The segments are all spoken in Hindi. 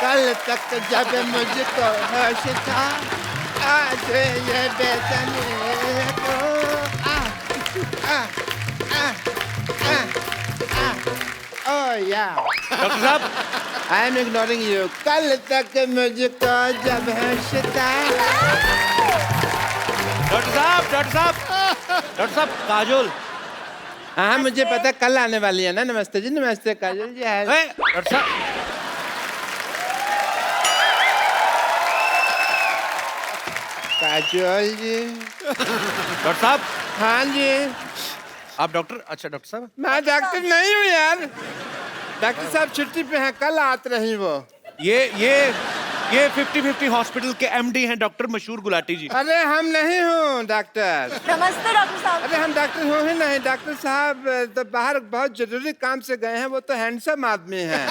कल तक जब मुझको होश था, आज ये बेचैनी को Oh yeah. डॉक्टर साहब, I am ignoring you. कल तक मुझको जब होश था। डॉक्टर साहब, काजोल। हाँ मुझे पता कल आने वाली है ना। नमस्ते जी, नमस्ते काजल जी। डॉक्टर साहब, काजल जी। डॉक्टर साहब, हाँ जी। आप डॉक्टर? अच्छा डॉक्टर साहब, मैं डॉक्टर नहीं हूँ यार। डॉक्टर साहब छुट्टी पे हैं, कल आते रही वो। ये 50-50 हॉस्पिटल के एमडी हैं डॉक्टर मशहूर गुलाटी जी। अरे हम नहीं हूँ डॉक्टर। नमस्ते डॉक्टर साहब। अरे हम डॉक्टर हो ही नहीं। डॉक्टर साहब तो बाहर बहुत जरूरी काम से गए हैं। वो तो हैंडसम आदमी हैं।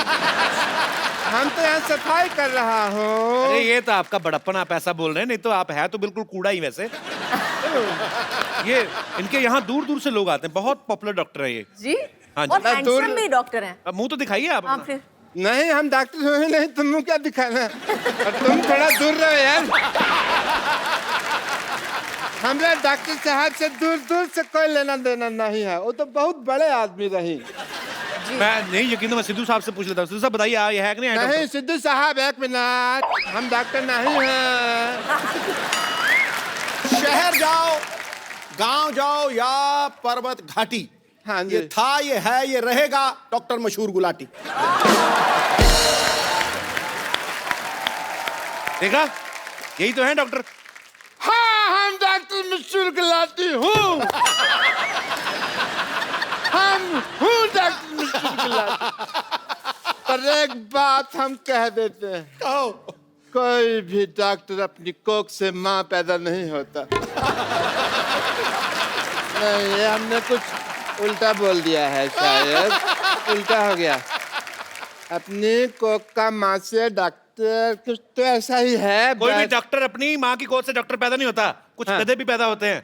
हम तो यहाँ सफाई कर रहा हूँ। अरे ये तो आपका बड़प्पन, आप ऐसा बोल रहे हैं, नहीं तो आप है तो बिल्कुल कूड़ा ही वैसे। ये इनके यहाँ दूर दूर से लोग आते हैं, बहुत पॉपुलर डॉक्टर है ये जी हाँ जी। और हैंडसम भी डॉक्टर हैं। अब मुंह तो दिखाइए आप हाँ अपना। फिर नहीं हम डॉक्टर हो ही नहीं, तुम क्या दिखाना। और तुम थोड़ा दूर रहो यार। हमारे डॉक्टर साहब से दूर दूर से कोई लेना देना नहीं है। वो तो बहुत बड़े आदमी रही। मैं नहीं यकीन, तो मैं सिद्धू साहब से पूछ लेता हूँ। सिद्धू साहब बताइए, ये है कि नहीं है नहीं डॉक्टर? सिद्धू साहब एक मिनट, हम डॉक्टर नहीं हैं। शहर जाओ, गांव जाओ या पर्वत घाटी, हाँ जी। ये था, ये है, ये रहेगा डॉक्टर मशहूर गुलाटी। देखा, यही तो है डॉक्टर। हाँ हम डॉक्टर मशहूर गुलाटी हूँ। हम हूँ डॉक्टर मशहूर गुलाटी। पर एक बात हम कह देते हैं, कहो। कोई भी डॉक्टर अपनी कोख से माँ पैदा नहीं होता। नहीं ये हमने कुछ उल्टा बोल दिया है, शायद उल्टा हो गया। अपनी कोख का माँ से डॉक्टर, कुछ तो ऐसा ही है। कोई भी डॉक्टर अपनी माँ की गोद से डॉक्टर पैदा नहीं होता, कुछ हाँ। गधे भी पैदा होते हैं।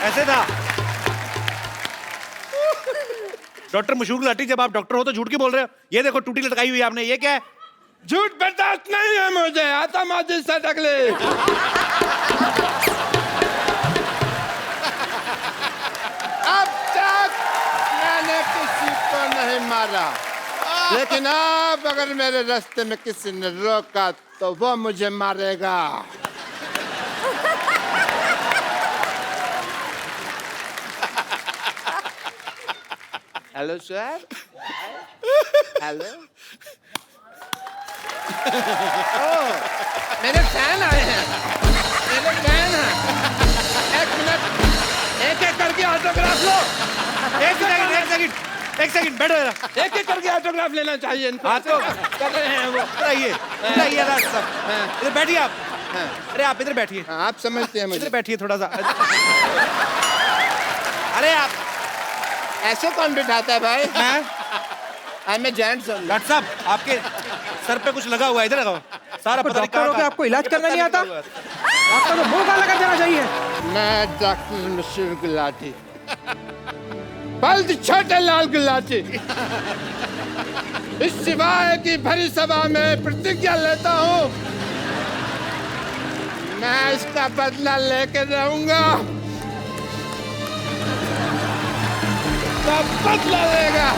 ऐसे था डॉक्टर मशहूर गुलाटी। जब आप डॉक्टर हो तो झूठ क्यों बोल रहे हो? ये देखो टूटी लटकाई हुई है आपने, ये क्या है? झूठ बर्दाश्त नहीं है मुझे, आता माजी से टकले। अब तक मैंने किसी को नहीं मारा, लेकिन अब अगर मेरे रास्ते में किसी ने रोका तो वो मुझे मारेगा। Hello sir. हेलो। मेरे फैन आए हैं, मेरे फैन हैं। एक मिनट, एक एक करके ऑटोग्राफ लो। एक सेकंड बैठो जरा। एक एक करके ऑटोग्राफ लेना चाहिए इनको। हाँ तो कर रहे हैं वो। इधर रास्ता, इधर बैठिए आप। अरे आप इधर बैठिए, हाँ, आप समझते हैं इधर मुझे। बैठिए थोड़ा सा। अरे आप ऐसे कौन बिठाता है भाई? मैं जेंट्स हूँ। डॉक्टर साहब, आपके सर पे कुछ लगा हुआ है, इधर लगाओ। सारा पता नहीं डॉक्टर हो के आपको इलाज करना नहीं आता? आपका तो मुंह काला कर देना चाहिए। मैं डॉक्टर मशहूर गुलाटी, बल्द छोटे लाल गुलाटी, इस सिवाय की भरी सभा में प्रतिज्ञा लेता हूँ, मैं इसका बदला लेके रहूंगा। सब बदला लेगा।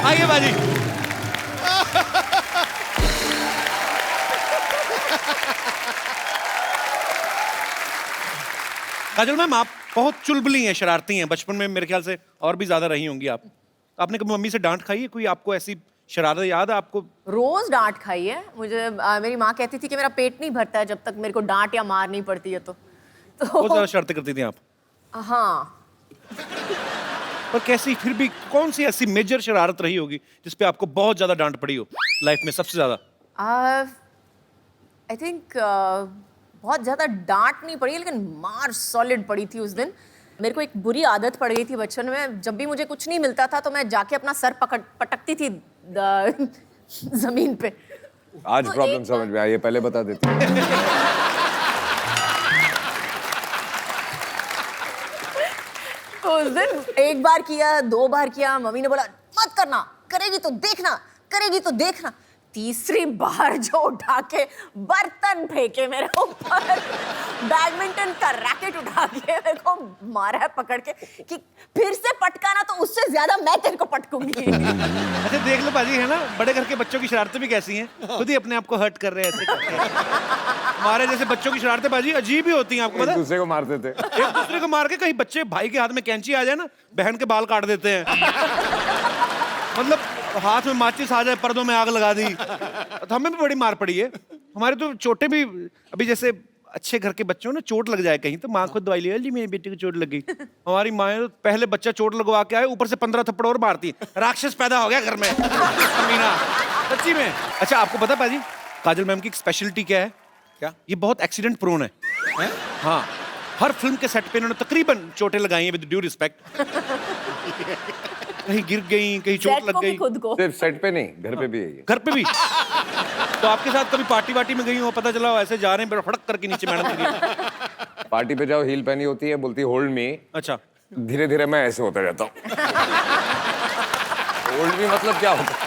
आइए बाजी। काजल मैम, आप बहुत चुलबुली हैं, शरारती हैं। बचपन में मेरे ख्याल से और भी ज्यादा रही होंगी आप। आपने कभी मम्मी से डांट खाई है? कोई आपको ऐसी शरारत याद है आपको? रोज डांट खाई है मुझे। मेरी माँ कहती थी कि मेरा पेट नहीं भरता है जब तक मेरे को डांट या मार नहीं पड़ती है तो बहुत ज्यादा शरारतें करती थी आप। हाँ। पर कैसी, फिर भी कौन सी ऐसी मेजर शरारत रही होगी जिसपे आपको बहुत ज्यादा डांट पड़ी हो लाइफ में सबसे ज्यादा? आई थिंक बहुत ज़्यादा डांट नहीं पड़ी लेकिन मार सॉलिड पड़ी थी उस दिन। मेरे को एक बुरी आदत पड़ गई थी बचपन में, जब भी मुझे कुछ नहीं मिलता था तो मैं जाके अपना सर पटकती थी जमीन पे। आज तो प्रॉब्लम समझ में आई है, पहले बता देती। तो उस दिन एक बार किया, 2 बार किया, मम्मी ने बोला मत करना, करेगी तो देखना, करेगी तो देखना। तीसरी बार जो उठा के बर्तन फेंके मेरे ऊपर, बैडमिंटन का रैकेट उठा के मेरे को मारा है पकड़ के कि फिर से पटकाना तो उससे ज्यादा मैं तेरे को पटकूंगी। अच्छा देख लो बाजी, है ना, बड़े घर के बच्चों की शरारतें भी कैसी हैं, खुद ही अपने आप को हर्ट कर रहे हैं ऐसे करके। हमारे जैसे बच्चों की शरारतें बाजी अजीब ही होती हैं, आपको पता एक है? दूसरे को मारते थे। एक दूसरे को मार के, कहीं बच्चे भाई के हाथ में कैंची आ जाए ना, बहन के बाल काट देते हैं। मतलब हाथ में माचिस आ जाए, पर्दों में आग लगा दी। तो हमें भी बड़ी मार पड़ी है। हमारे तो चोटें भी, अभी जैसे अच्छे घर के बच्चों ने चोट लग जाए कहीं तो माँ खुद दवाई ले, जी मेरी बेटी को चोट लग गई। हमारी माँ तो पहले बच्चा चोट लगवा के आए, ऊपर से 15 थप्पड़ और मारती है। राक्षस पैदा हो गया घर में। अमीना, सच्ची में। अच्छा आपको पता पाजी, काजल मैम की एक स्पेशलिटी क्या है? क्या? ये बहुत एक्सीडेंट प्रोन है। हाँ, हर फिल्म के सेट पे इन्होंने तकरीबन चोटें लगाई हैं, विद ड्यू रिस्पेक्ट। कहीं गिर गई, कहीं चोट सेट लग को भी गई। खुद को। सिर्फ सेट पे नहीं, घर पे भी है ये। घर पे भी। तो आपके साथ कभी पार्टी वार्टी में गई हो, पता चला हो ऐसे जा रहे हैं, फड़क करके नीचे मैडम गिरी। पार्टी पे जाओ, हील पहनी होती है, बोलती होल्ड मी। अच्छा, धीरे धीरे मैं ऐसे होता जाता हूँ। होल्ड मी मतलब क्या होता है?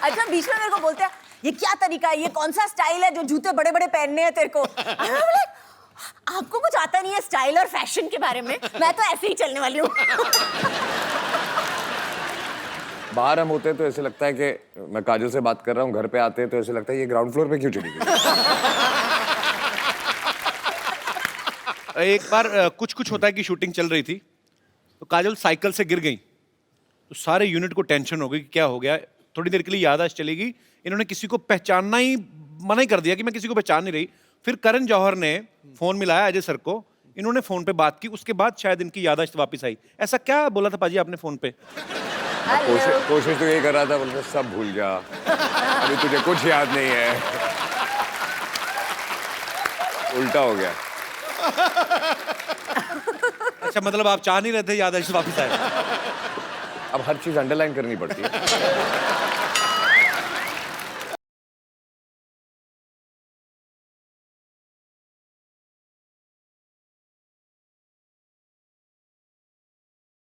अच्छा बीच में मेरे को बोलते हैं ये क्या तरीका है, ये कौन सा स्टाइल है जो जूते बड़े बड़े पहनने हैं तेरे को? I'm like, आपको कुछ आता नहीं है स्टाइल और फैशन के बारे में, मैं तो ऐसे ही चलने वाली हूँ। बाहर हम होते हैं तो ऐसे लगता है कि मैं काजल से बात कर रहा हूँ, घर पे आते हैं तो ऐसे लगता है ये ग्राउंड फ्लोर पे क्यों चली गई? एक बार कुछ होता है कि शूटिंग चल रही थी, तो काजल साइकिल से गिर गई। तो सारे यूनिट को टेंशन हो गई कि क्या हो गया। थोड़ी देर के लिए याददाश्त चलेगी, इन्होंने किसी को पहचानना ही मना ही कर दिया कि मैं किसी को पहचान नहीं रही। फिर करण जौहर ने फोन मिलाया अजय सर को, इन्होंने फोन पे बात की, उसके बाद शायद इनकी याददाश्त वापस आई। ऐसा क्या बोला था पाजी आपने फोन पे? कोशिश तो यही कर रहा था, बोलते सब भूल जा, अभी तुझे कुछ याद नहीं है। उल्टा हो गया। अच्छा मतलब आप चाह नहीं रहे थे याददाश्त वापस आए? अब हर चीज अंडरलाइन करनी पड़ती है।